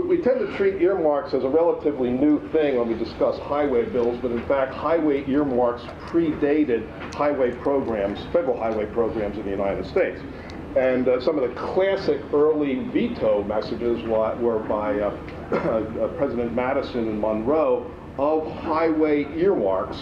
we tend to treat earmarks as a relatively new thing when we discuss highway bills, but in fact, highway earmarks predated highway programs, federal highway programs in the United States. And some of the classic early veto messages were by President Madison and Monroe of highway earmarks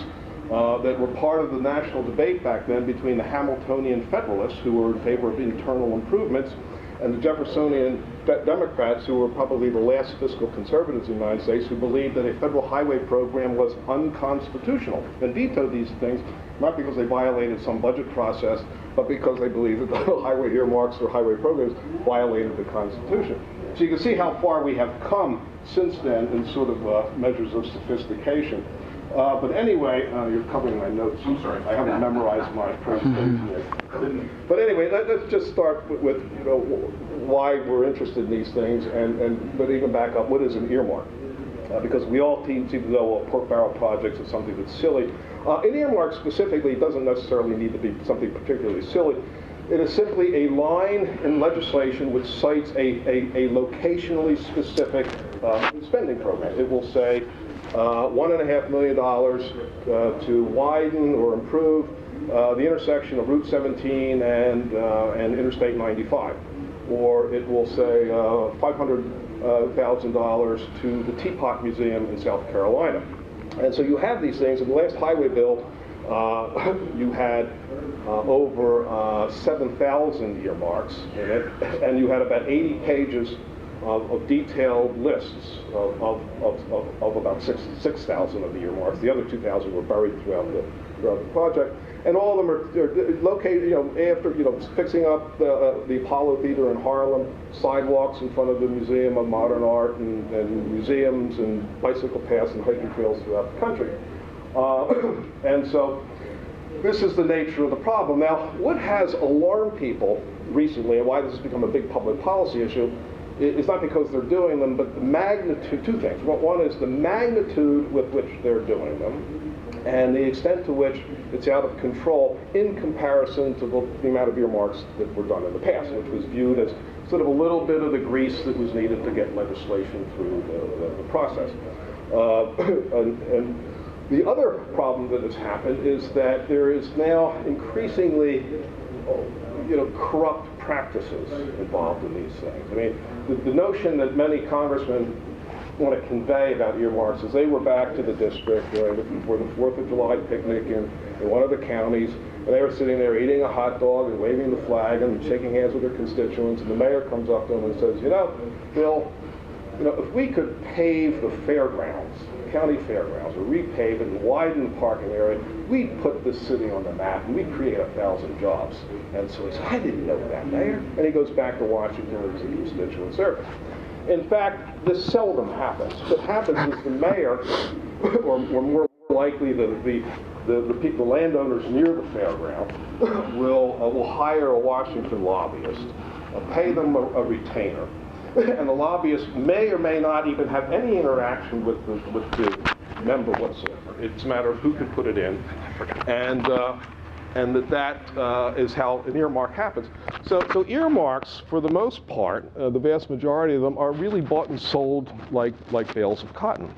that were part of the national debate back then between the Hamiltonian Federalists, who were in favor of internal improvements, and the Jeffersonian Democrats, who were probably the last fiscal conservatives in the United States, who believed that a federal highway program was unconstitutional and vetoed these things, not because they violated some budget process, but because they believed that the highway earmarks or highway programs violated the Constitution. So you can see how far we have come since then in sort of measures of sophistication. But anyway, you're covering my notes. I'm sorry. I haven't memorized my presentation yet. But anyway, let's just start with why we're interested in these things, but even back up, what is an earmark? Because we all seem to know, well, pork barrel projects is something that's silly. An earmark specifically doesn't necessarily need to be something particularly silly. It is simply a line in legislation which cites a locationally specific spending program. It will say $1.5 million to widen or improve the intersection of Route 17 and Interstate 95. Or it will say $500,000 to the Teapot Museum in South Carolina. And so you have these things. In the last highway bill, you had over 7,000 earmarks in it, and you had about 80 pages of detailed lists of about 6,000 of the earmarks. The other 2,000 were buried throughout the project. And all of them are located, after, fixing up the Apollo Theater in Harlem, sidewalks in front of the Museum of Modern Art, and museums and bicycle paths and hiking trails throughout the country. And so this is the nature of the problem. Now, what has alarmed people recently, and why this has become a big public policy issue, is not because they're doing them, but the magnitude, two things. One is the magnitude with which they're doing them, and the extent to which it's out of control in comparison to the amount of earmarks that were done in the past, which was viewed as sort of a little bit of the grease that was needed to get legislation through the process. And the other problem that has happened is that there is now increasingly corrupt practices involved in these things. I mean, the notion that many congressmen want to convey about earmarks is they were back to the district for the 4th of July picnic in one of the counties, and they were sitting there eating a hot dog and waving the flag and shaking hands with their constituents, and the mayor comes up to them and says, Bill, if we could pave the fairgrounds, county fairgrounds, or repave it and widen the parking area, we'd put this city on the map and we'd create 1,000 jobs. And so he said, I didn't know that, Mayor. And he goes back to Washington as a constituent servant. In fact, this seldom happens. What happens is the mayor, or more likely the people, landowners near the fairground, will hire a Washington lobbyist, pay them a retainer, and the lobbyist may or may not even have any interaction with the member whatsoever. It's a matter of who can put it in, and that is how an earmark happens. So earmarks, for the most part, the vast majority of them are really bought and sold like bales of cotton.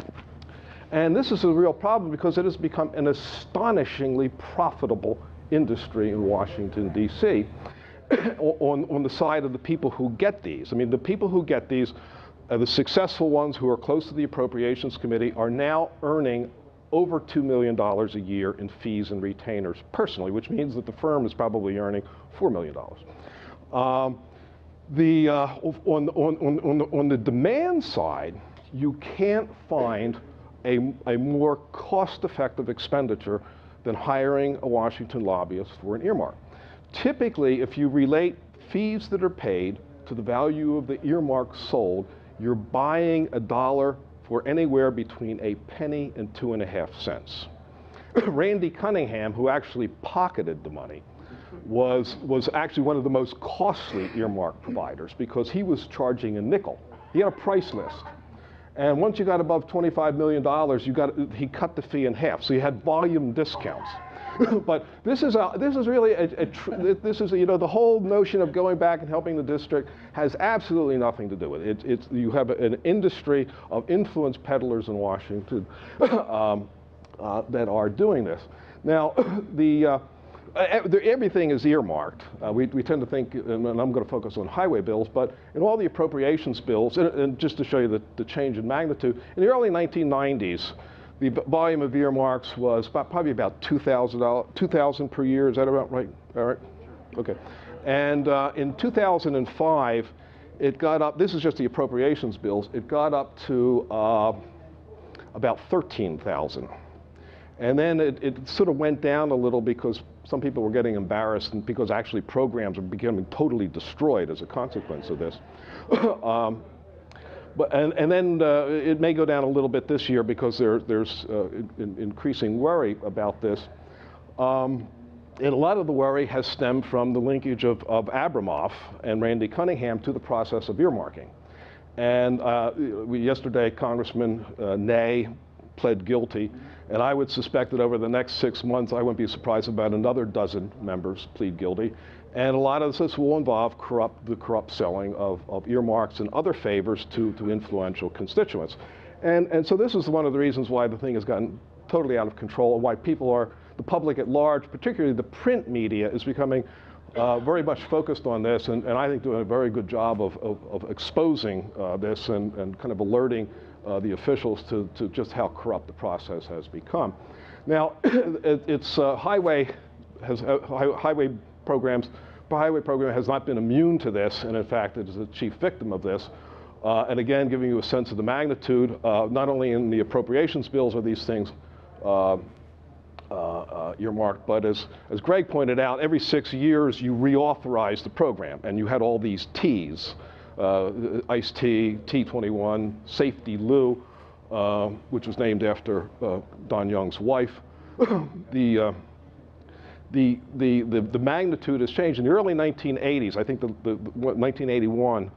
And this is a real problem because it has become an astonishingly profitable industry in Washington, D.C., on the side of the people who get these. I mean, the people who get these, the successful ones who are close to the Appropriations Committee, are now earning over $2 million a year in fees and retainers personally, which means that the firm is probably earning $4 million. On the demand side, you can't find a more cost-effective expenditure than hiring a Washington lobbyist for an earmark. Typically, if you relate fees that are paid to the value of the earmark sold, you're buying $1 for anywhere between a penny and 2.5 cents. Randy Cunningham, who actually pocketed the money, was actually one of the most costly earmark providers because he was charging a nickel. He had a price list. And once you got above $25 million, he cut the fee in half. So you had volume discounts. But this is really the whole notion of going back and helping the district has absolutely nothing to do with it. You have an industry of influence peddlers in Washington that are doing this. Now, everything is earmarked. We tend to think, and I'm going to focus on highway bills, but in all the appropriations bills, and just to show you the change in magnitude, in the early 1990s, the volume of earmarks was probably about $2,000 per year. Is that about right? All right. Okay. And in 2005, it got up. This is just the appropriations bills. It got up to about 13,000. And then it sort of went down a little because some people were getting embarrassed, and because actually programs are becoming totally destroyed as a consequence of this. And then it may go down a little bit this year because there's increasing worry about this. And a lot of the worry has stemmed from the linkage of Abramoff and Randy Cunningham to the process of earmarking. And yesterday, Congressman Ney pled guilty, and I would suspect that over the next 6 months, I wouldn't be surprised if about another dozen members plead guilty. And a lot of this will involve the corrupt selling of earmarks and other favors to influential constituents. And so this is one of the reasons why the thing has gotten totally out of control, and why the public at large, particularly the print media, is becoming very much focused on this, and I think doing a very good job of exposing this and kind of alerting the officials to just how corrupt the process has become. Now, highway program has not been immune to this, and in fact, it is the chief victim of this. And again, giving you a sense of the magnitude, not only in the appropriations bills are these things earmarked, but as Greg pointed out, every 6 years you reauthorize the program, and you had all these T's. Ice-T, T21, Safety Lou, which was named after Don Young's wife. The magnitude has changed. In the early 1980s, I think the 1981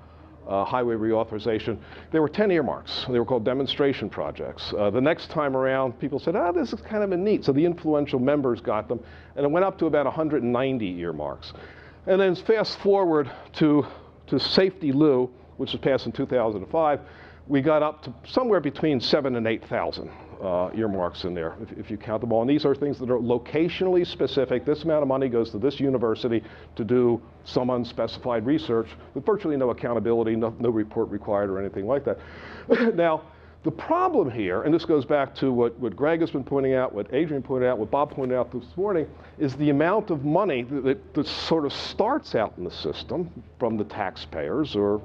highway reauthorization, there were 10 earmarks. They were called demonstration projects. The next time around, people said, this is kind of neat. So the influential members got them, and it went up to about 190 earmarks. And then fast forward to Safety Lou, which was passed in 2005, we got up to somewhere between 7,000 and 8,000 earmarks in there, if you count them all. And these are things that are locationally specific. This amount of money goes to this university to do some unspecified research with virtually no accountability, no report required or anything like that. Now, the problem here, and this goes back to what Greg has been pointing out, what Adrian pointed out, what Bob pointed out this morning, is the amount of money that sort of starts out in the system from the taxpayers, or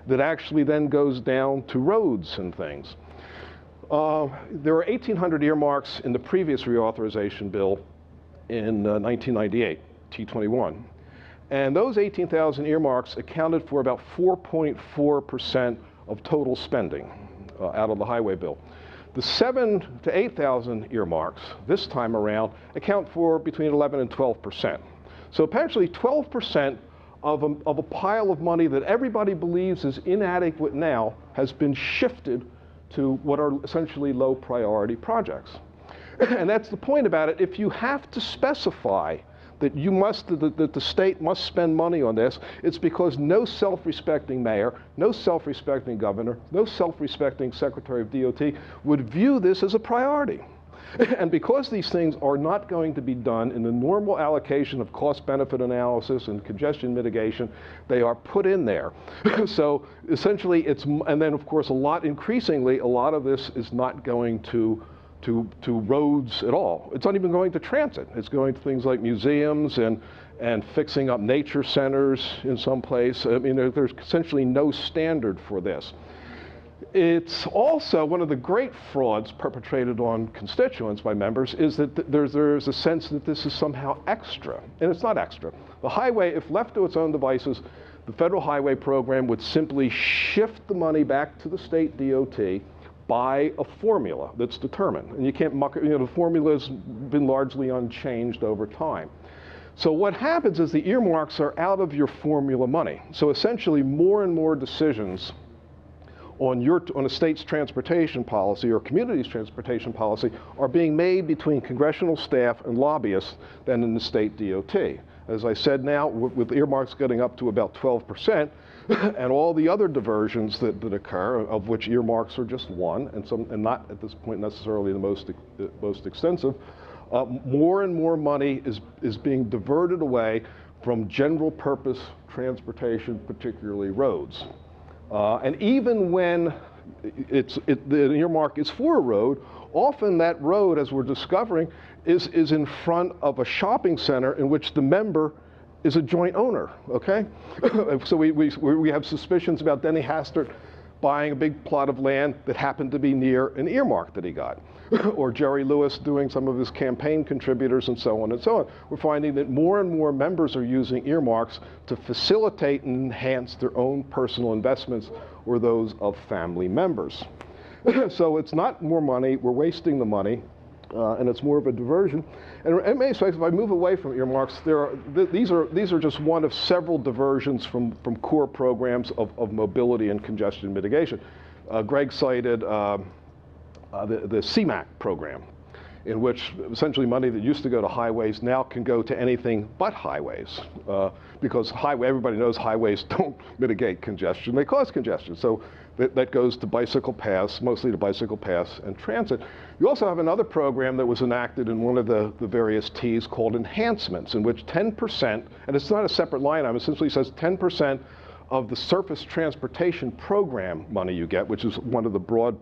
that actually then goes down to roads and things. There were 1,800 earmarks in the previous reauthorization bill in 1998, T21. And those 18,000 earmarks accounted for about 4.4% of total spending out of the highway bill. The 7,000 to 8,000 earmarks this time around account for between 11 and 12%. So apparently 12% of a pile of money that everybody believes is inadequate now has been shifted to what are essentially low priority projects. And that's the point about it. If you have to specify that that the state must spend money on this, it's because no self-respecting mayor, no self-respecting governor, no self-respecting secretary of DOT would view this as a priority. And because these things are not going to be done in the normal allocation of cost-benefit analysis and congestion mitigation, they are put in there. So essentially and then of course increasingly, a lot of this is not going to roads at all. It's not even going to transit. It's going to things like museums and fixing up nature centers in some place. I mean, there's essentially no standard for this. It's also one of the great frauds perpetrated on constituents by members is that there's a sense that this is somehow extra, and it's not extra. The highway, if left to its own devices, the federal highway program would simply shift the money back to the state DOT by a formula that's determined. And you can't muck it, the formula's been largely unchanged over time. So what happens is the earmarks are out of your formula money. So essentially more and more decisions on a state's transportation policy or community's transportation policy are being made between congressional staff and lobbyists than in the state DOT. As I said now, with earmarks getting up to about 12%, and all the other diversions that occur, of which earmarks are just one, and not at this point necessarily the most extensive, more and more money is being diverted away from general purpose transportation, particularly roads. And even when the earmark is for a road, often that road, as we're discovering, is in front of a shopping center in which the member is a joint owner, okay? So we have suspicions about Denny Hastert buying a big plot of land that happened to be near an earmark that he got, or Jerry Lewis doing some of his campaign contributors and so on and so on. We're finding that more and more members are using earmarks to facilitate and enhance their own personal investments or those of family members. So it's not more money, we're wasting the money, and it's more of a diversion. And in many respects, if I move away from earmarks, these are just one of several diversions from core programs of mobility and congestion mitigation. Greg cited the CMAQ program, in which essentially money that used to go to highways now can go to anything but highways, because everybody knows highways don't mitigate congestion, they cause congestion. So that goes to bicycle paths, mostly to bicycle paths and transit. You also have another program that was enacted in one of the various T's called enhancements, in which 10%, and it's not a separate line item, it essentially says 10% of the surface transportation program money you get, which is one of the broad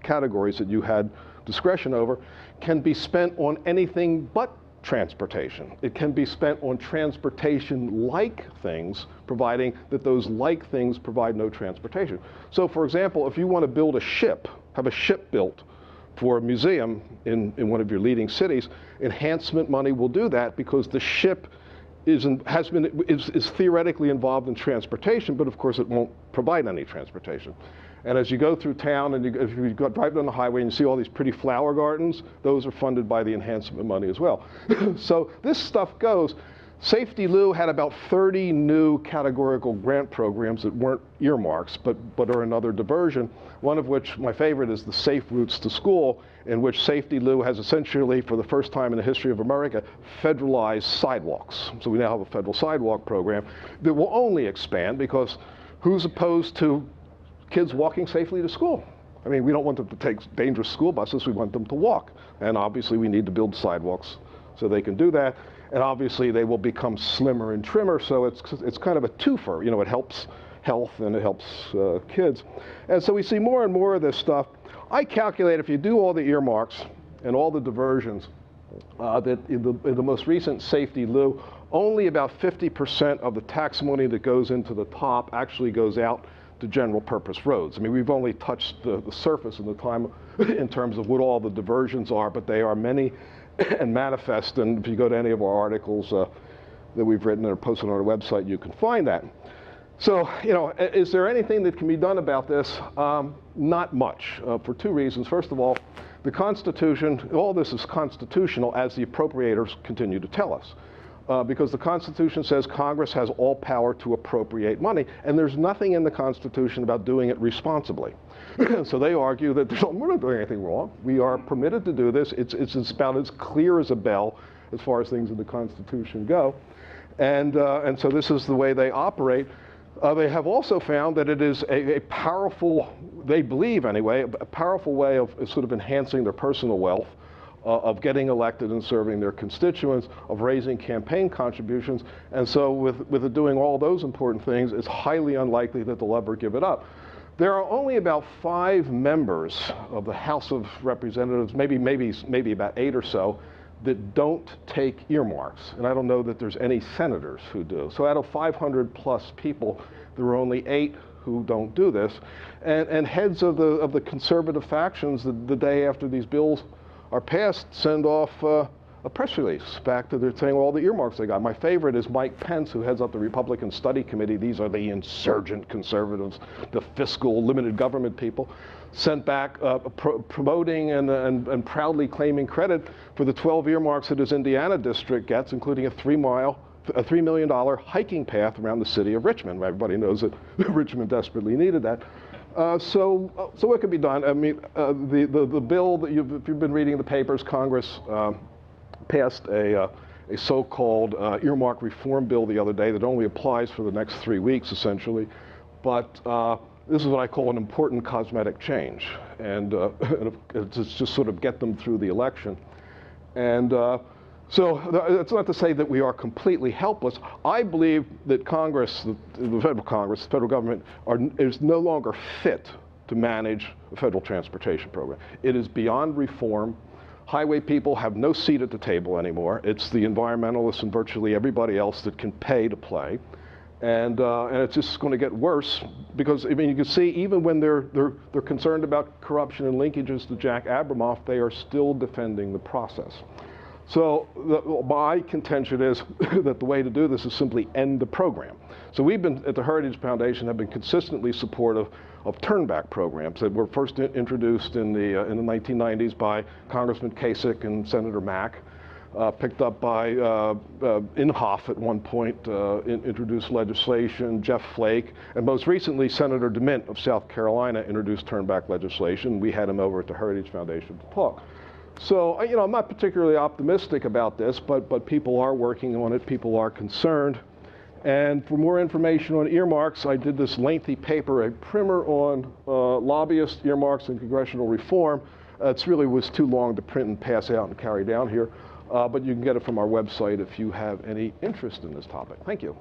categories that you had discretion over, can be spent on anything but transportation. It can be spent on transportation-like things, providing that those like things provide no transportation. So for example, if you want to build a ship, have a ship built for a museum in one of your leading cities, enhancement money will do that because the ship is theoretically involved in transportation, but of course it won't provide any transportation. And as you go through town and if you drive down the highway and you see all these pretty flower gardens, those are funded by the enhancement money as well. So this stuff goes. Safety Lou had about 30 new categorical grant programs that weren't earmarks, but are another diversion, one of which, my favorite, is the Safe Routes to School, in which Safety Lou has essentially, for the first time in the history of America, federalized sidewalks. So we now have a federal sidewalk program that will only expand because who's opposed to kids walking safely to school? I mean, we don't want them to take dangerous school buses, we want them to walk. And obviously we need to build sidewalks so they can do that. And obviously they will become slimmer and trimmer, so it's kind of a twofer. You know, it helps health and it helps kids. And so we see more and more of this stuff. I calculate if you do all the earmarks and all the diversions, that in the most recent Safety Lou, only about 50% of the tax money that goes into the top actually goes out to general purpose roads. I mean, we've only touched the surface in the time in terms of what all the diversions are, but they are many and manifest, and if you go to any of our articles that we've written and are posted on our website, you can find that. So, you know, is there anything that can be done about this? Not much, for two reasons. First of all, the Constitution, all this is constitutional as the appropriators continue to tell us. Because the Constitution says Congress has all power to appropriate money, and there's nothing in the Constitution about doing it responsibly. So they argue that we're not doing anything wrong. We are permitted to do this. It's about as clear as a bell as far as things in the Constitution go. And so this is the way they operate. They have also found that it is a powerful, they believe anyway, a powerful way of sort of enhancing their personal wealth, of getting elected and serving their constituents, of raising campaign contributions. And so with doing all those important things, it's highly unlikely that they'll ever give it up. There are only about 5 members of the House of Representatives, maybe about 8 or so, that don't take earmarks. And I don't know that there's any senators who do. So out of 500 plus people, there are only 8 who don't do this. And heads of the conservative factions, the day after these bills are passed, send off a press release back to their saying all the earmarks they got. My favorite is Mike Pence, who heads up the Republican Study Committee. These are the insurgent conservatives, the fiscal limited government people, sent back promoting and proudly claiming credit for the 12 earmarks that his Indiana district gets, including a $3 million hiking path around the city of Richmond. Everybody knows that Richmond desperately needed that. So what could be done? I mean, the bill that if you've been reading the papers, Congress passed a so-called earmark reform bill the other day that only applies for the next 3 weeks, essentially. But this is what I call an important cosmetic change, and it's just sort of get them through the election. And so it's not to say that we are completely helpless. I believe that Congress, the federal Congress, the federal government, is no longer fit to manage a federal transportation program. It is beyond reform. Highway people have no seat at the table anymore. It's the environmentalists and virtually everybody else that can pay to play. And it's just going to get worse because, I mean, you can see even when they're concerned about corruption and linkages to Jack Abramoff, they are still defending the process. So my contention is that the way to do this is simply end the program. So we've been, at the Heritage Foundation, have been consistently supportive of turnback programs that were first introduced in the 1990s by Congressman Kasich and Senator Mack, picked up by Inhofe at one point, introduced legislation, Jeff Flake, and most recently Senator DeMint of South Carolina introduced turnback legislation. We had him over at the Heritage Foundation to talk. So, you know, I'm not particularly optimistic about this, but people are working on it, people are concerned. And for more information on earmarks, I did this lengthy paper, a primer on lobbyist earmarks and congressional reform. It really was too long to print and pass out and carry down here, but you can get it from our website if you have any interest in this topic. Thank you.